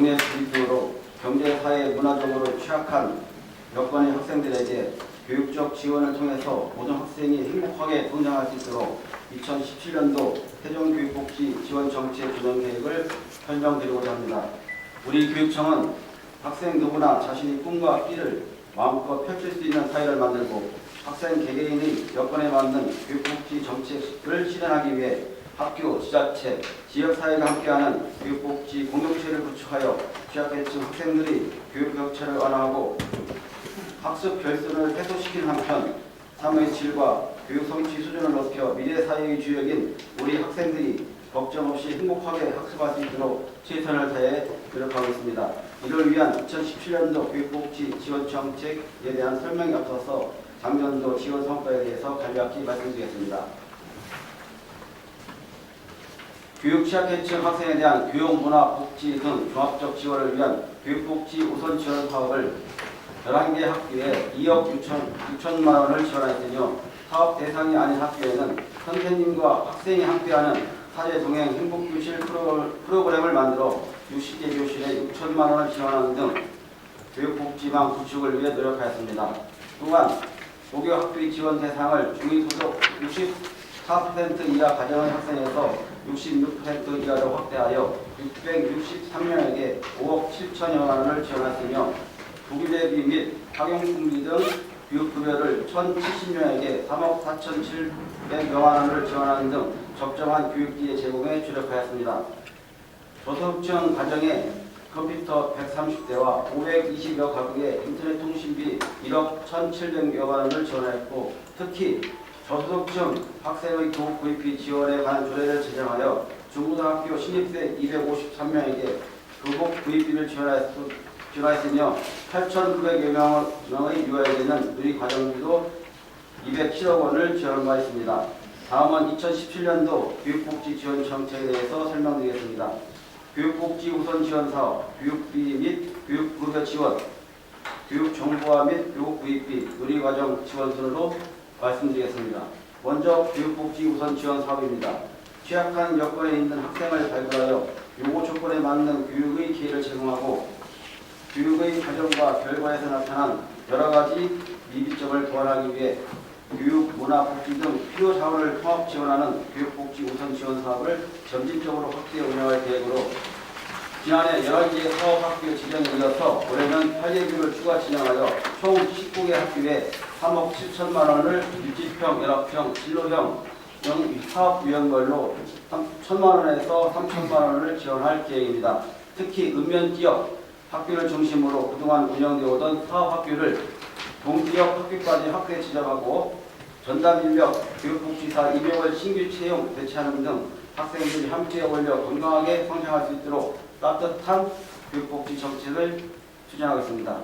동네 주립으로 경제, 사회, 문화적으로 취약한 여건의 학생들에게 교육적 지원을 통해서 모든 학생이 행복하게 성장할 수 있도록 2017년도 세종교육복지 지원정책 조정계획을 설명드리고자 합니다. 우리 교육청은 학생 누구나 자신의 꿈과 끼를 마음껏 펼칠 수 있는 사회를 만들고 학생 개개인의 여건에 맞는 교육복지 정책을 실현하기 위해 학교, 지자체, 지역사회가 함께하는 교육복지 공동체를 구축하여 취약계층 학생들의 교육 격차를 완화하고 학습 결손을 해소시키는 한편 삶의 질과 교육 성취 수준을 높여 미래 사회의 주역인 우리 학생들이 걱정 없이 행복하게 학습할 수 있도록 최선을 다해 노력하고 있습니다. 이를 위한 2017년도 교육복지 지원 정책에 대한 설명에 앞서서 작년도 지원 성과에 대해서 간략히 말씀드리겠습니다. 교육 취약계층 학생에 대한 교육, 문화, 복지 등 종합적 지원을 위한 교육복지 우선 지원 사업을 11개 학교에 2억 6천만 원을 지원하였으며 사업 대상이 아닌 학교에는 선생님과 학생이 함께하는 사제 동행 행복교실 프로그램을 만들어 60개 교실에 6천만 원을 지원하는 등 교육복지망 구축을 위해 노력하였습니다. 또한 고교 학비 지원 대상을 중위소득 64% 이하 가정의 학생에서 66% 이하로 확대하여 663명에게 5억 7천여 원을 지원했으며 부기대비 및 학용품비 등 교육급여를 1,070명에게 3억 4,700여 원을 지원하는 등 적정한 교육기회 제공에 주력하였습니다. 저소득층 가정에 컴퓨터 130대와 520여 가구에 인터넷 통신비 1억 1,700여 원을 지원하였고 지원했고 특히 저소득층 학생의 교육 구입비 지원에 관한 조례를 제정하여 중고등학교 신입생 253명에게 교복 구입비를 지원하였으며 8,900여 명의 유아에게는 누리과정비도 207억 원을 지원한 바 있습니다. 다음은 2017년도 교육복지 지원 정책에 대해서 설명드리겠습니다. 교육복지 우선 지원 사업, 교육비 및 교육급여 지원, 교육정보화 및 교육 구입비, 누리과정 지원 순으로 말씀드리겠습니다. 먼저 교육복지 우선 지원 사업입니다. 취약한 여건에 있는 학생을 발굴하여 요구 조건에 맞는 교육의 기회를 제공하고 교육의 과정과 결과에서 나타난 여러 가지 미비점을 보완하기 위해 교육, 문화, 복지 등 필요 자원을 통합 지원하는 교육복지 우선 지원 사업을 점진적으로 확대 운영할 계획으로 지난해 11개 사업학교 지정에 이어서 올해는 8개교를 추가 진행하여 총 19개 학교에 3억 7천만 원을 유지평, 열악평, 진로형 등 사업 유형별로 1천만 원에서 3천만 원을 지원할 계획입니다. 특히 읍면 지역 학교를 중심으로 그동안 운영되어 오던 사업학교를 동지역 학교까지 학교에 지정하고 전담 인력, 교육복지사 200을 신규 채용, 배치하는 등 학생들이 함께 어울려 건강하게 성장할 수 있도록 따뜻한 교육복지 정책을 추진하겠습니다.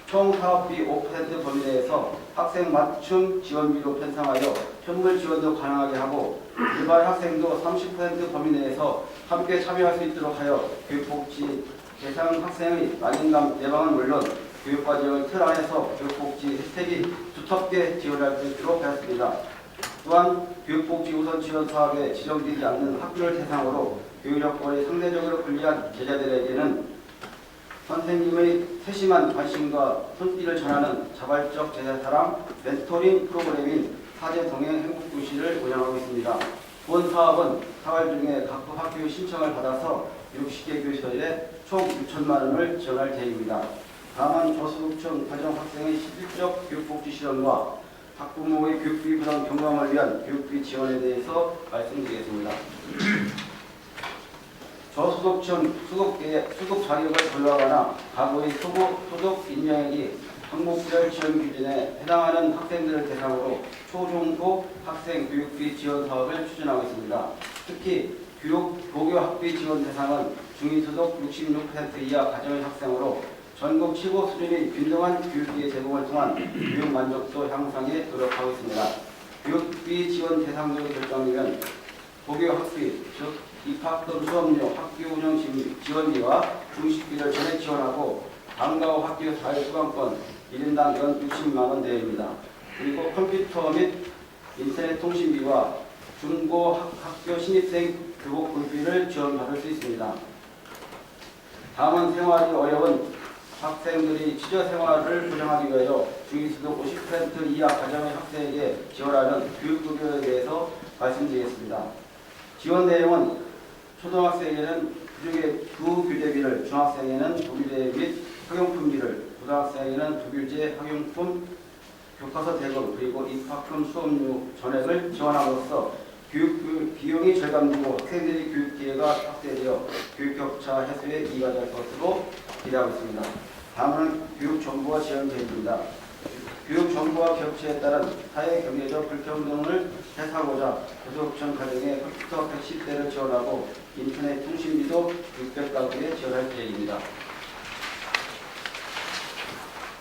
총 사업비 5% 범위 내에서 학생 맞춤 지원비로 편성하여 현물 지원도 가능하게 하고 일반 학생도 30% 범위 내에서 함께 참여할 수 있도록 하여 교육복지 대상 학생의 낙인감 예방은 물론 교육과정의 틀 안에서 교육복지 혜택이 두텁게 지원할 수 있도록 하였습니다. 또한 교육복지 우선 지원 사업에 지정되지 않는 학교를 대상으로 교육 여건이 상대적으로 불리한 제자들에게는 선생님의 세심한 관심과 손길을 전하는 자발적 제자사랑 멘토링 프로그램인 사제 동행 행복교실을 운영하고 있습니다. 본 사업은 4월 중에 각 학교의 신청을 받아서 60개 교실에 총 6천만 원을 지원할 계획입니다. 다만 저소득층 가정학생의 실질적 교육복지 실현과 학부모의 교육비 부담 경감을 위한 교육비 지원에 대해서 말씀드리겠습니다. 저소득층 수급 자격을 불허하거나 가구의 소득 인정액이 항목별 지원 기준에 해당하는 학생들을 대상으로 초중고 학생 교육비 지원 사업을 추진하고 있습니다. 특히 고교 학비 지원 대상은 중위소득 66% 이하 가정의 학생으로 전국 최고 수준의 균등한 교육비의 제공을 통한 교육 만족도 향상에 노력하고 있습니다. 교육비 지원 대상자로 결정되면 고교 학비, 즉 입학 등 수업료, 학교 운영 지원비와 중식비를 전액 지원하고 방과 후 학교 자율수강권 1인당 연 60만 원 내외입니다. 그리고 컴퓨터 및 인터넷 통신비와 중고 학교 신입생 교복 구입비를 지원받을 수 있습니다. 다음은 생활이 어려운 학생들이 취재 생활을 보장하기 위하여 중위소득 50% 이하 가정의 학생에게 지원하는 교육급여에 대해서 말씀드리겠습니다. 지원 내용은 초등학생에게는 부교재비를, 중학생에는 부교재 및 학용품비를, 고등학생에게는 부교재, 학용품, 교과서 대금, 그리고 입학금 수업료 전액을 지원함으로써 교육 비용이 절감되고 학생들의 교육 기회가 확대되어 교육 격차 해소에 이가 될 것으로 기대하고 있습니다. 다음은 교육 정보화 지원 계획입니다. 교육 정보화 격차에 따른 사회 경제적 불평등을 해소하고자 고소득층 가정에 컴퓨터 110대를 지원하고 인터넷 통신비도 600가구에 지원할 계획입니다.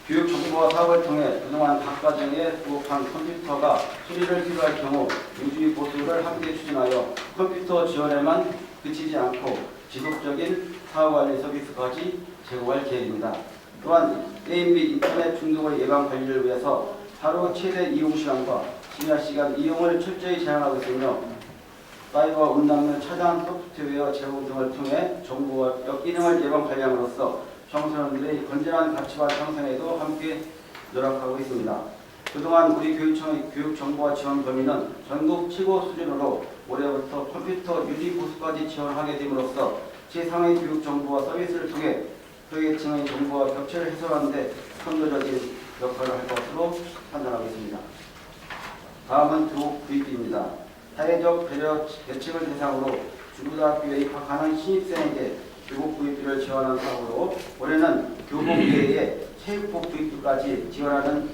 교육 정보화 사업을 통해 그동안 각 가정에 부족한 컴퓨터가 수리를 필요할 경우 유지 보수를 함께 추진하여 컴퓨터 지원에만 그치지 않고 지속적인 사후관리 서비스까지 제공할 계획입니다. 또한 게임 및 인터넷 중독의 예방 관리를 위해서 하루 최대 이용 시간과 심야 시간 이용을 철저히 제한하고 있으며 사이버 음란물 차단 소프트웨어 제공 등을 통해 정보와 기능을 예방 관리함으로써 청소년들의 건전한 가치관 형성에도 함께 노력하고 있습니다. 그동안 우리 교육청의 교육정보화 지원 범위는 전국 최고 수준으로 올해부터 컴퓨터 유지 보수까지 지원하게 됨으로써 최상의 교육정보화 서비스를 통해 소외계층의 정보와 격차를 해소하는 데 선도적인 역할을 할 것으로 판단하고 있습니다. 다음은 교복 구입비입니다. 사회적 배려 계층을 대상으로 중고등학교에 입학하는 신입생에게 교복 구입비를 지원하는 사업으로 올해는 교복 외에 체육복 구입비까지 지원하는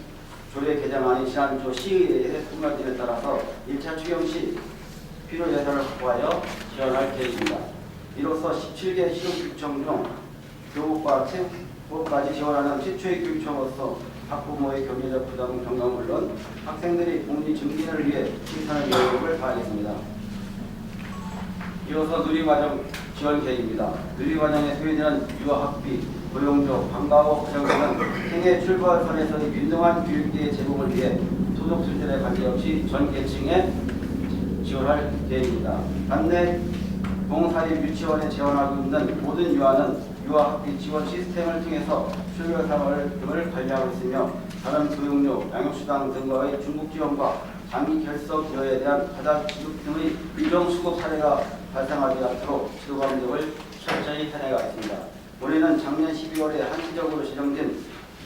조례 개정안이 지난주 시의회에 통과됨에 따라서 1차 추경 시 필요 예산을 확보하여 지원할 계획입니다. 이로써 17개 시도교육청 중 교복과 체육복까지 지원하는 최초의 교육청으로서 학부모의 경제적 부담 경감은 물론 학생들이 복리 증진을 위해 최선의 노력을 다하겠습니다. 이어서 누리과정 지원 계획입니다. 누리과정에 소요되는 유아학비, 고용료, 방과후 과정에는 생애 출발선에서의 균등한 교육기회 제공을 위해 소득 수준에 관계없이 전 계층에 지원할 계획입니다. 반대 공사립 유치원에 지원하고 있는 모든 유아는 유아학비 지원 시스템을 통해서 출결 생활 등을 관리하고 있으며 다른 교육료, 양육수당 등과의 중국 지원과 장기 결석 기여에 대한 과다 지급 등의 일정 수급 사례가 발생하지 않도록 지도 감독을 철저히 해나가겠습니다. 올해는 작년 12월에 한시적으로 제정된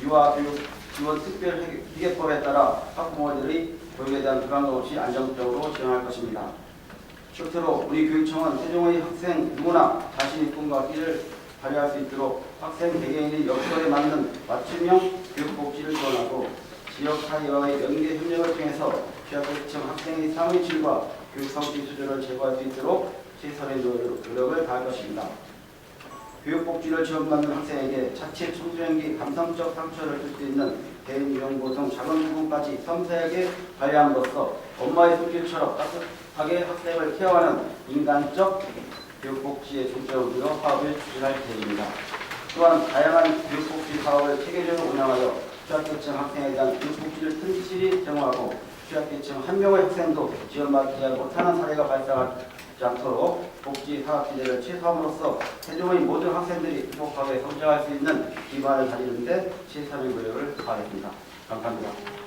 유아교육 지원 특별회계법에 따라 학부모들의 교육에 대한 불안감 없이 안정적으로 지원할 것입니다. 끝으로 우리 교육청은 세종의 학생 누구나 자신의 꿈과 끼를 발휘할 수 있도록 학생 개개인의 역할에 맞는 맞춤형 교육복지를 지원하고 지역사회와의 연계 협력을 통해서 취약계층 학생의 삶의 질과 교육 성취 수준을 제고할 수 있도록 최선의 노력을 다할 것입니다. 교육복지를 지원받는 학생에게 자칫 청소년기 감성적 상처를 줄 수 있는 개인 유형보 등 작은 부분까지 섬세하게 관리함으로써 엄마의 손길처럼 따뜻하게 학생을 케어하는 인간적 교육복지의 중점을 두어 사업을 추진할 계획입니다. 또한 다양한 교육복지 사업을 체계적으로 운영하여 취약계층 학생에 대한 교육복지를 튼실히 제공하고 취약계층 한 명의 학생도 지원받지 못하는 사례가 발생하지 않도록 복지 사업 기대를 최소함으로써 세종의 모든 학생들이 행복하게 성장할 수 있는 기반을 다지는 데 최선의 노력을 다하겠습니다. 감사합니다.